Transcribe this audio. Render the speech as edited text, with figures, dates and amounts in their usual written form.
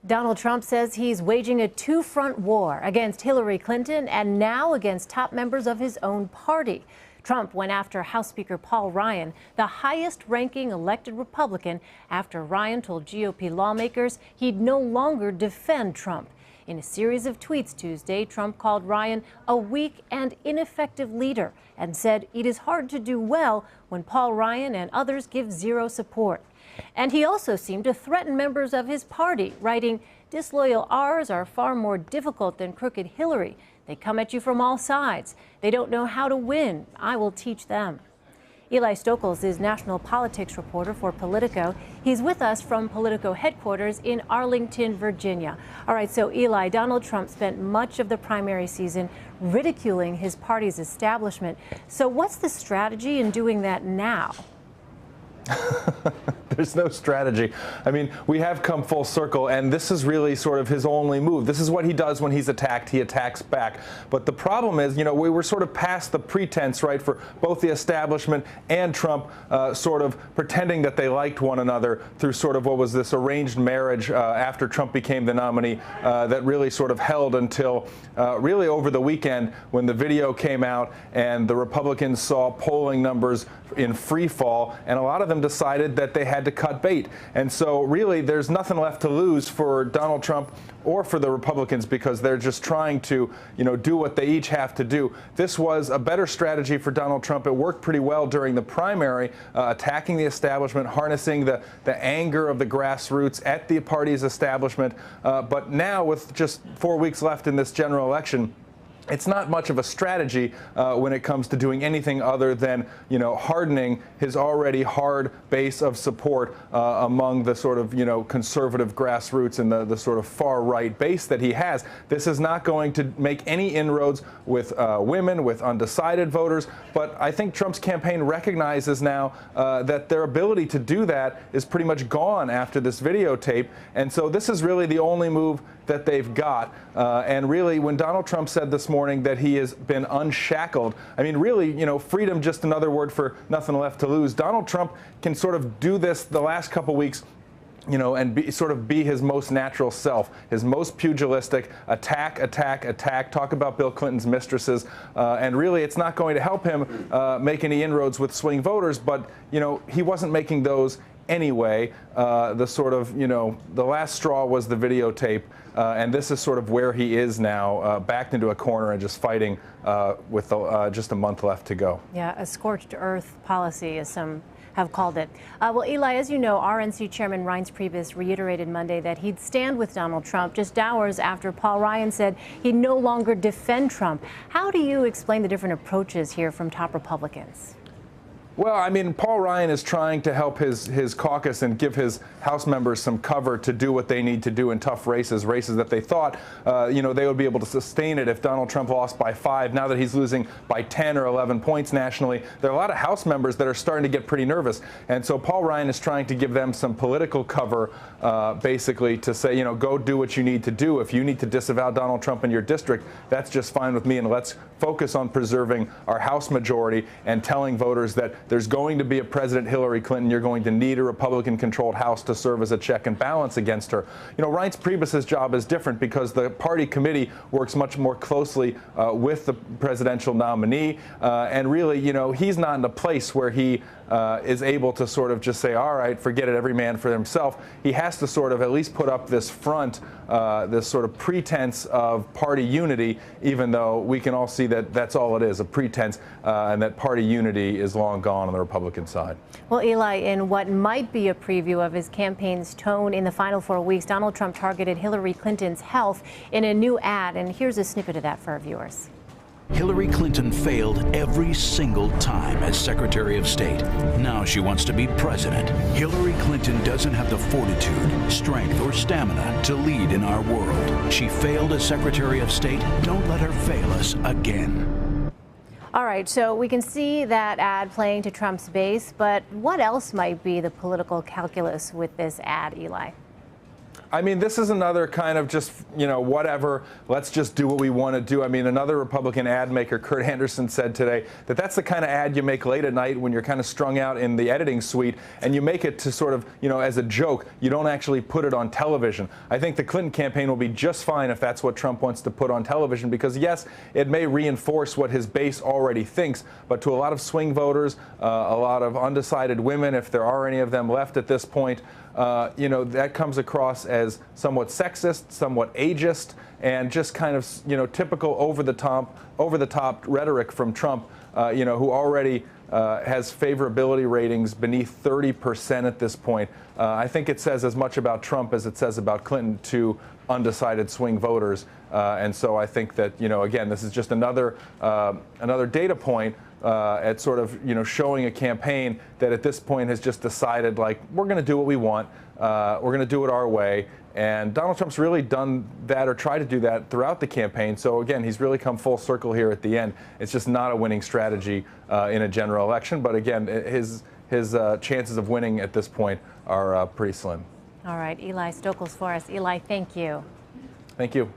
Donald Trump says he's waging a two-front war against Hillary Clinton and now against top members of his own party. Trump went after House Speaker Paul Ryan, the highest-ranking elected Republican, after Ryan told GOP lawmakers he'd no longer defend Trump. In a series of tweets Tuesday, Trump called Ryan a weak and ineffective leader and said it is hard to do well when Paul Ryan and others give zero support. And he also seemed to threaten members of his party, writing, "Disloyal R's are far more difficult than crooked Hillary. They come at you from all sides. They don't know how to win. I will teach them." Eli Stokols is national politics reporter for Politico. He's with us from Politico headquarters in Arlington, Virginia. All right, so Eli, Donald Trump spent much of the primary season ridiculing his party's establishment. So what's the strategy in doing that now? There's no strategy. I mean, we have come full circle, and this is really sort of his only move. This is what he does when he's attacked. He attacks back. But the problem is, we were sort of past the pretense, right, for both the establishment and Trump sort of pretending that they liked one another through sort of what was this arranged marriage after Trump became the nominee that really sort of held until really over the weekend when the video came out and the Republicans saw polling numbers in free fall, and a lot of them decided that they had to cut bait. And so really there's nothing left to lose for Donald Trump or for the Republicans because they're just trying to, do what they each have to do. This was a better strategy for Donald Trump. It worked pretty well during the primary, attacking the establishment, harnessing the anger of the grassroots at the party's establishment. But now with just 4 weeks left in this general election, it's not much of a strategy when it comes to doing anything other than, hardening his already hard base of support among the sort of, conservative grassroots and the sort of far right base that he has. This is not going to make any inroads with women, with undecided voters. But I think Trump's campaign recognizes now that their ability to do that is pretty much gone after this videotape. And so this is really the only move that they've got. And really, when Donald Trump said this morning that he has been unshackled, I mean, really, freedom, just another word for nothing left to lose. Donald Trump can sort of do this the last couple weeks, and be his most natural self, his most pugilistic, attack, talk about Bill Clinton's mistresses. And really, it's not going to help him make any inroads with swing voters. But, he wasn't making those anyway. The sort of, the last straw was the videotape. And this is sort of where he is now, backed into a corner and just fighting with just a month left to go. Yeah, a scorched earth policy, as some have called it. Well, Eli, as you know, RNC Chairman Reince Priebus reiterated Monday that he'd stand with Donald Trump just hours after Paul Ryan said he'd no longer defend Trump. How do you explain the different approaches here from top Republicans? Well, I mean, Paul Ryan is trying to help his caucus and give his House members some cover to do what they need to do in tough races that they thought, they would be able to sustain it if Donald Trump lost by 5. Now that he's losing by 10 or 11 points nationally, there are a lot of House members that are starting to get pretty nervous. And so Paul Ryan is trying to give them some political cover, basically to say, go do what you need to do. If you need to disavow Donald Trump in your district, that's just fine with me. And let's focus on preserving our House majority and telling voters that there's going to be a President Hillary Clinton. You're going to need a Republican-controlled House to serve as a check and balance against her. Reince Priebus's job is different because the party committee works much more closely with the presidential nominee. And really, he's not in a place where he is able to sort of just say, all right, forget it, every man for himself. He has to sort of at least put up this front, this sort of pretense of party unity, even though we can all see that that's all it is, a pretense, and that party unity is long gone on the Republican side. Well, Eli, in what might be a preview of his campaign's tone in the final 4 weeks, Donald Trump targeted Hillary Clinton's health in a new ad. And here's a snippet of that for our viewers. Hillary Clinton failed every single time as Secretary of State. Now she wants to be president. Hillary Clinton doesn't have the fortitude, strength, or stamina to lead in our world. She failed as Secretary of State. Don't let her fail us again. All right, so we can see that ad playing to Trump's base, but what else might be the political calculus with this ad, Eli? I mean, this is another kind of just, whatever, let's just do what we want to do. I mean, another Republican ad maker, Kurt Anderson, said today that that's the kind of ad you make late at night when you're kind of strung out in the editing suite, and you make it to sort of, as a joke. You don't actually put it on television. I think the Clinton campaign will be just fine if that's what Trump wants to put on television, because, yes, it may reinforce what his base already thinks, but to a lot of swing voters, a lot of undecided women, if there are any of them left at this point, that comes across as somewhat sexist, somewhat ageist, and just kind of, typical over the top rhetoric from Trump, who already has favorability ratings beneath 30% at this point. I think it says as much about Trump as it says about Clinton to undecided swing voters. And so I think that, again, this is just another data point at sort of, showing a campaign that at this point has just decided, like, we're going to do what we want. We're going to do it our way. And Donald Trump's really done that, or tried to do that, throughout the campaign. So, again, he's really come full circle here at the end. It's just not a winning strategy in a general election. But, again, his chances of winning at this point are pretty slim. All right, Eli Stokols for us. Eli, thank you. Thank you.